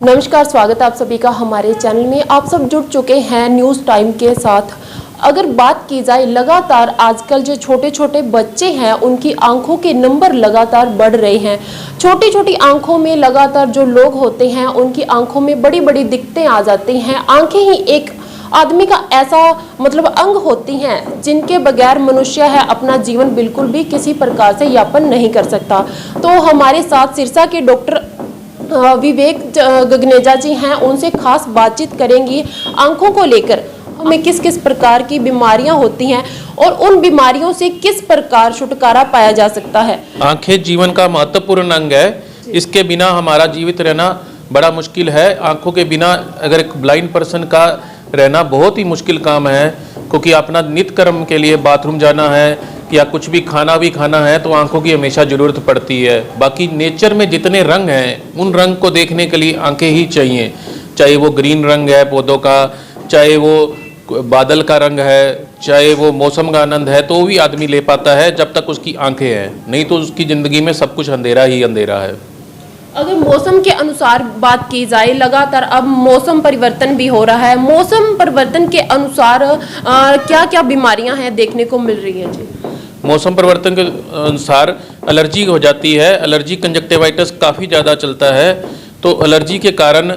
नमस्कार, स्वागत है आप सभी का हमारे चैनल में। आप सब जुड़ चुके हैं न्यूज़ टाइम के साथ। अगर बात की जाए, लगातार आजकल जो छोटे छोटे बच्चे हैं उनकी आंखों के नंबर लगातार बढ़ रहे हैं। छोटी छोटी आंखों में लगातार जो लोग होते हैं उनकी आंखों में बड़ी बड़ी दिक्कतें आ जाती हैं। आंखें ही एक आदमी का ऐसा अंग होती हैं जिनके बगैर मनुष्य है अपना जीवन बिल्कुल भी किसी प्रकार से यापन नहीं कर सकता। तो हमारे साथ सिरसा के डॉक्टर विवेक गगनेजा जी हैं, उनसे खास बातचीत करेंगी आंखों को लेकर। हमें किस किस प्रकार की बीमारियां होती हैं और उन बीमारियों से किस प्रकार छुटकारा पाया जा सकता है। आंखें जीवन का महत्वपूर्ण अंग है। इसके बिना हमारा जीवित रहना बड़ा मुश्किल है। आंखों के बिना अगर एक ब्लाइंड पर्सन का रहना बहुत ही मुश्किल काम है, क्योंकि अपना नित्य कर्म के लिए बाथरूम जाना है या कुछ भी खाना है तो आंखों की हमेशा ज़रूरत पड़ती है। बाकी नेचर में जितने रंग हैं उन रंग को देखने के लिए आंखें ही चाहिए। चाहे वो ग्रीन रंग है पौधों का, चाहे वो बादल का रंग है, चाहे वो मौसम का आनंद है, तो भी आदमी ले पाता है जब तक उसकी आंखें हैं। नहीं तो उसकी ज़िंदगी में सब कुछ अंधेरा ही अंधेरा है। अगर मौसम के अनुसार बात की जाए, लगातार अब मौसम परिवर्तन भी हो रहा है। मौसम परिवर्तन के अनुसार क्या क्या बीमारियां हैं देखने को मिल रही हैं जी? मौसम परिवर्तन के अनुसार एलर्जी हो जाती है। एलर्जी कंजक्टिवाइटिस काफ़ी ज़्यादा चलता है। तो एलर्जी के कारण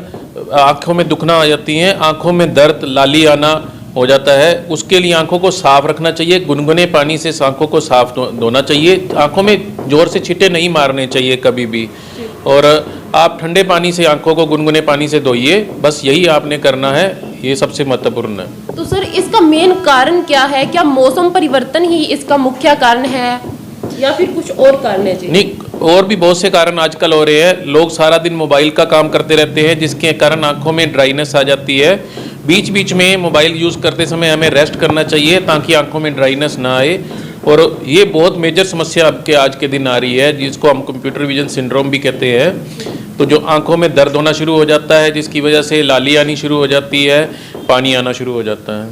आँखों में दुखना आ जाती हैं, आँखों में दर्द, लाली आना हो जाता है। उसके लिए आँखों को साफ रखना चाहिए। गुनगुने पानी से आँखों को साफ धोना चाहिए। आँखों में ज़ोर से छींटे नहीं मारने चाहिए कभी भी। और आप ठंडे पानी से आँखों को गुनगुने पानी से धोइए, बस यही आपने करना है। ये सबसे महत्वपूर्ण है। तो सर, इसका मेन कारण क्या है? क्या मौसम परिवर्तन ही इसका मुख्य कारण है या फिर कुछ और कारण है जी? नहीं, और भी बहुत से कारण आजकल हो रहे हैं। लोग सारा दिन मोबाइल का काम करते रहते हैं, जिसके कारण आंखों में ड्राइनेस आ जाती है। बीच बीच में मोबाइल यूज़ करते समय हमें रेस्ट करना चाहिए ताकि आंखों में ड्राइनेस ना आए। और ये बहुत मेजर समस्या आपके आज के दिन आ रही है, जिसको हम कंप्यूटर विजन सिंड्रोम भी कहते हैं। तो जो आंखों में दर्द होना शुरू हो जाता है, जिसकी वजह से लाली आनी शुरू हो जाती है, पानी आना शुरू हो जाता है।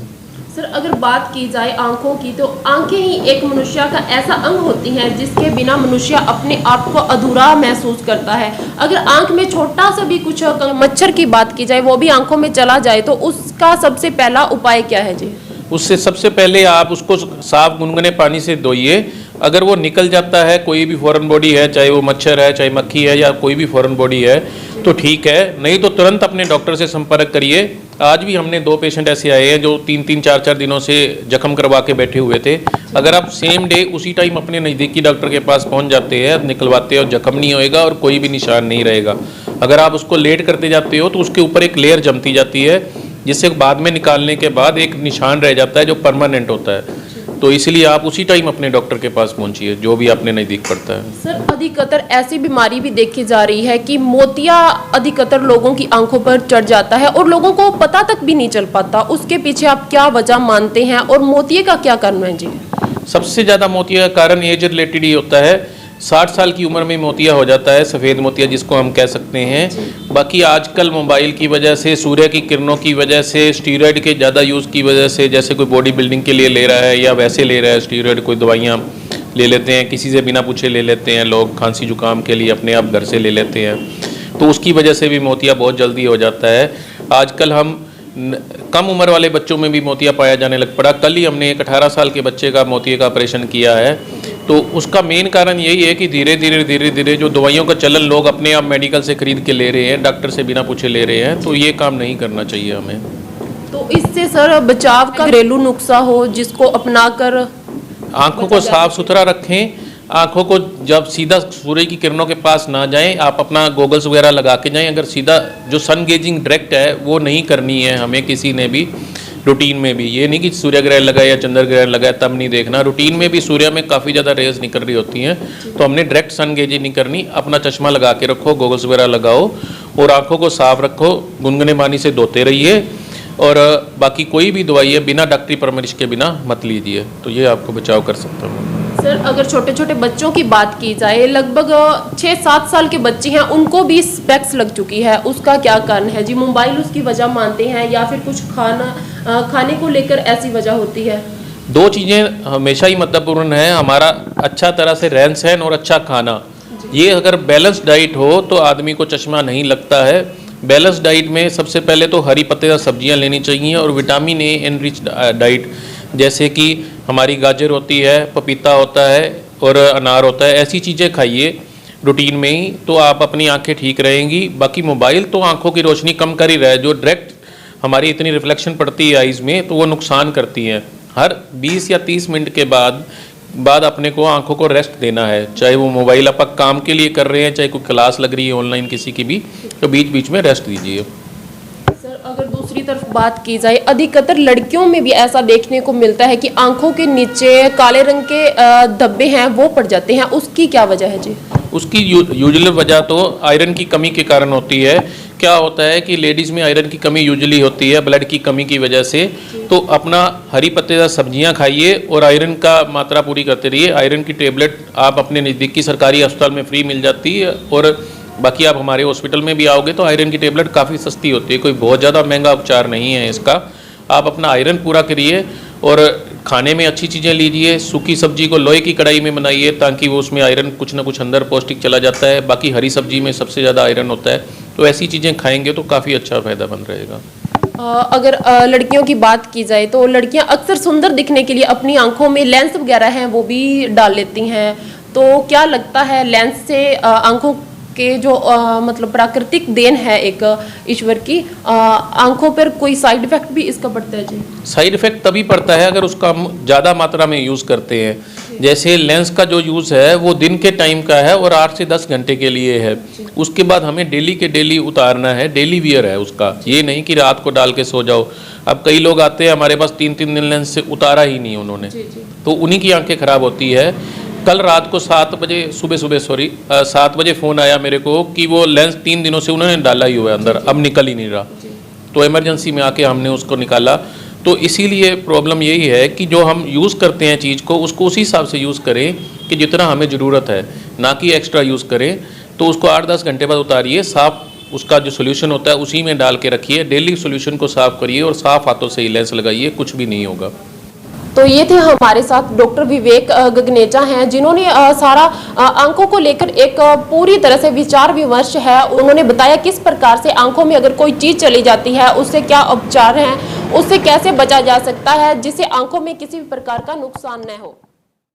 सर, अगर बात की जाए आंखों की, तो आंखें ही एक मनुष्य का ऐसा अंग होती हैं जिसके बिना मनुष्य अपने आप को अधूरा महसूस करता है। अगर आंख में छोटा सा भी कुछ मच्छर की बात की जाए, वो भी आंखों में चला जाए, तो उसका सबसे पहला उपाय क्या है जी? उससे सबसे पहले आप उसको साफ गुनगुने पानी से धोइए। अगर वो निकल जाता है, कोई भी फॉरेन बॉडी है, चाहे वो मच्छर है, चाहे मक्खी है, या कोई भी फॉरेन बॉडी है, तो ठीक है। नहीं तो तुरंत अपने डॉक्टर से संपर्क करिए। आज भी हमने 2 पेशेंट ऐसे आए हैं जो 3-3, 4-4 दिनों से जख्म करवा के बैठे हुए थे। अगर आप सेम डे उसी टाइम अपने नज़दीकी डॉक्टर के पास पहुंच जाते हैं, निकलवाते हैं, और जख्म नहीं होएगा और कोई भी निशान नहीं रहेगा। अगर आप उसको लेट करते जाते हो तो उसके ऊपर एक लेयर जमती जाती है, जिससे बाद में निकालने के बाद एक निशान रह जाता है जो परमानेंट होता है। तो इसलिए आप उसी टाइम अपने डॉक्टर के पास पहुंचिए, जो भी आपने नज़दीक पड़ता है। सर, अधिकतर ऐसी बीमारी भी देखी जा रही है कि मोतिया अधिकतर लोगों की आंखों पर चढ़ जाता है और लोगों को पता तक भी नहीं चल पाता। उसके पीछे आप क्या वजह मानते हैं और मोतिये का क्या कारण है जी? सबसे ज़्यादा मोतिया का कारण एज रिलेटेड ही होता है। 60 साल की उम्र में मोतिया हो जाता है, सफ़ेद मोतिया जिसको हम कह सकते हैं। बाकी आजकल मोबाइल की वजह से, सूर्य की किरणों की वजह से, स्टीरॉयड के ज़्यादा यूज़ की वजह से, जैसे कोई बॉडी बिल्डिंग के लिए ले रहा है या वैसे ले रहा है स्टीरॉयड, कोई दवाइयाँ ले लेते हैं, किसी से बिना पूछे ले लेते हैं लोग, खांसी जुकाम के लिए अपने आप घर से ले लेते हैं, तो उसकी वजह से भी मोतिया बहुत जल्दी हो जाता है। आजकल हम कम उम्र वाले बच्चों में भी मोतिया पाया जाने लग पड़ा। कल ही हमने एक 18 साल के बच्चे का मोतिये का ऑपरेशन किया है। तो उसका मेन कारण यही है कि धीरे धीरे जो दवाइयों का चलन लोग अपने आप मेडिकल से खरीद के ले रहे हैं, डॉक्टर से बिना पूछे ले रहे हैं, तो ये काम नहीं करना चाहिए हमें। तो इससे सर बचाव का घरेलू नुस्खा हो जिसको अपनाकर आंखों को साफ सुथरा रखें। आंखों को जब सीधा सूर्य की किरणों के पास ना जाएं, आप अपना गोगल्स वगैरह लगा के जाएं। अगर सीधा जो सन गेजिंग डायरेक्ट है वो नहीं करनी है हमें किसी ने भी, रूटीन में भी। ये नहीं कि सूर्य ग्रहण लगा या चंद्र ग्रहण लगा तब नहीं देखना। रूटीन में भी सूर्य में काफ़ी ज़्यादा रेज निकल रही होती हैं, तो हमने डायरेक्ट सन गेजिंग नहीं करनी। अपना चश्मा लगा के रखो, गोगल्स वगैरह लगाओ और आंखों को साफ रखो, गुनगुने पानी से धोते रहिए। और बाकी कोई भी दवाई है बिना डॉक्टरी परामर्श के बिना मत लीजिए, तो ये आपको बचाव कर सकता हूँ। सर, अगर छोटे छोटे बच्चों की बात की जाए, लगभग 6-7 साल के बच्चे हैं, उनको भी स्पेक्स लग चुकी है, उसका क्या कारण है जी? मोबाइल उसकी वजह मानते हैं या फिर कुछ खाने को लेकर ऐसी वजह होती है? 2 चीज़ें हमेशा ही महत्वपूर्ण है, हमारा अच्छा तरह से रहन सहन और अच्छा खाना। ये अगर बैलेंस डाइट हो तो आदमी को चश्मा नहीं लगता है। बैलेंस डाइट में सबसे पहले तो हरी पत्तेदार सब्जियां लेनी चाहिए और विटामिन ए एनरिच डाइट, जैसे कि हमारी गाजर होती है, पपीता होता है और अनार होता है, ऐसी चीज़ें खाइए रूटीन में ही, तो आप अपनी आंखें ठीक रहेंगी। बाकी मोबाइल तो आंखों की रोशनी कम कर ही रहा है, जो डायरेक्ट हमारी इतनी रिफ्लेक्शन पड़ती है आइज़ में, तो वो नुकसान करती है। हर 20 या 30 मिनट के बाद अपने को आंखों को रेस्ट देना है, चाहे वो मोबाइल आप काम के लिए कर रहे हैं, चाहे कोई क्लास लग रही है ऑनलाइन किसी की भी, तो बीच बीच में रेस्ट दीजिए। सर, अगर दूसरी तरफ बात की जाए, अधिकतर लड़कियों में भी ऐसा देखने को मिलता है कि आंखों के नीचे काले रंग के धब्बे हैं वो पड़ जाते हैं, उसकी क्या वजह है जी? उसकी यूजुअल वजह तो आयरन की कमी के कारण होती है। क्या होता है कि लेडीज़ में आयरन की कमी यूजुअली होती है ब्लड की कमी की वजह से, तो अपना हरी पत्तेदार सब्जियां खाइए और आयरन का मात्रा पूरी करते रहिए। आयरन की टेबलेट आप अपने नज़दीकी सरकारी अस्पताल में फ्री मिल जाती है, और बाकी आप हमारे हॉस्पिटल में भी आओगे तो आयरन की टेबलेट काफ़ी सस्ती होती है, कोई बहुत ज़्यादा महंगा उपचार नहीं है इसका। आप अपना आयरन पूरा करिए और खाने में अच्छी चीज़ें लीजिए। सूखी सब्जी को लोहे की कढ़ाई में बनाइए ताकि वो उसमें आयरन कुछ ना कुछ अंदर पौष्टिक चला जाता है। बाकी हरी सब्जी में सबसे ज़्यादा आयरन होता है, तो ऐसी चीज़ें खाएंगे तो काफ़ी अच्छा फ़ायदा बन रहेगा। अगर लड़कियों की बात की जाए तो लड़कियां अक्सर सुंदर दिखने के लिए अपनी आंखों में लेंस वगैरह हैं वो भी डाल लेती हैं, तो क्या लगता है लेंस से आंखों के जो मतलब प्राकृतिक देन है एक ईश्वर की, आंखों पर कोई साइड इफेक्ट भी इसका पड़ता है जी? साइड इफेक्ट तभी पड़ता है अगर उसका हम ज़्यादा मात्रा में यूज़ करते हैं। जैसे लेंस का जो यूज़ है वो दिन के टाइम का है और 8 से 10 घंटे के लिए है, उसके बाद हमें डेली के डेली उतारना है, डेली वियर है उसका, ये नहीं कि रात को डाल के सो जाओ। अब कई लोग आते हैं हमारे पास 3-3 दिन लेंस से उतारा ही नहीं उन्होंने, तो उन्हीं की आंखें ख़राब होती है। कल रात को 7 बजे फ़ोन आया मेरे को कि वो लेंस 3 दिनों से उन्होंने डाला ही हुआ है अंदर, अब निकल ही नहीं रहा, तो इमरजेंसी में आके हमने उसको निकाला। तो इसीलिए प्रॉब्लम यही है कि जो हम यूज़ करते हैं चीज़ को, उसको उसी हिसाब से यूज़ करें कि जितना हमें ज़रूरत है, ना कि एक्स्ट्रा यूज़ करें। तो उसको 8-10 घंटे बाद उतारिए, साफ़ उसका जो सोल्यूशन होता है उसी में डाल के रखिए, डेली सोल्यूशन को साफ़ करिए और साफ़ हाथों से ही लेंस लगाइए, कुछ भी नहीं होगा। तो ये थे हमारे साथ डॉक्टर विवेक गगनेचा हैं, जिन्होंने सारा आंखों को लेकर एक पूरी तरह से विचार विमर्श है। उन्होंने बताया किस प्रकार से आंखों में अगर कोई चीज़ चली जाती है उससे क्या उपचार हैं, उससे कैसे बचा जा सकता है जिससे आंखों में किसी भी प्रकार का नुकसान न हो।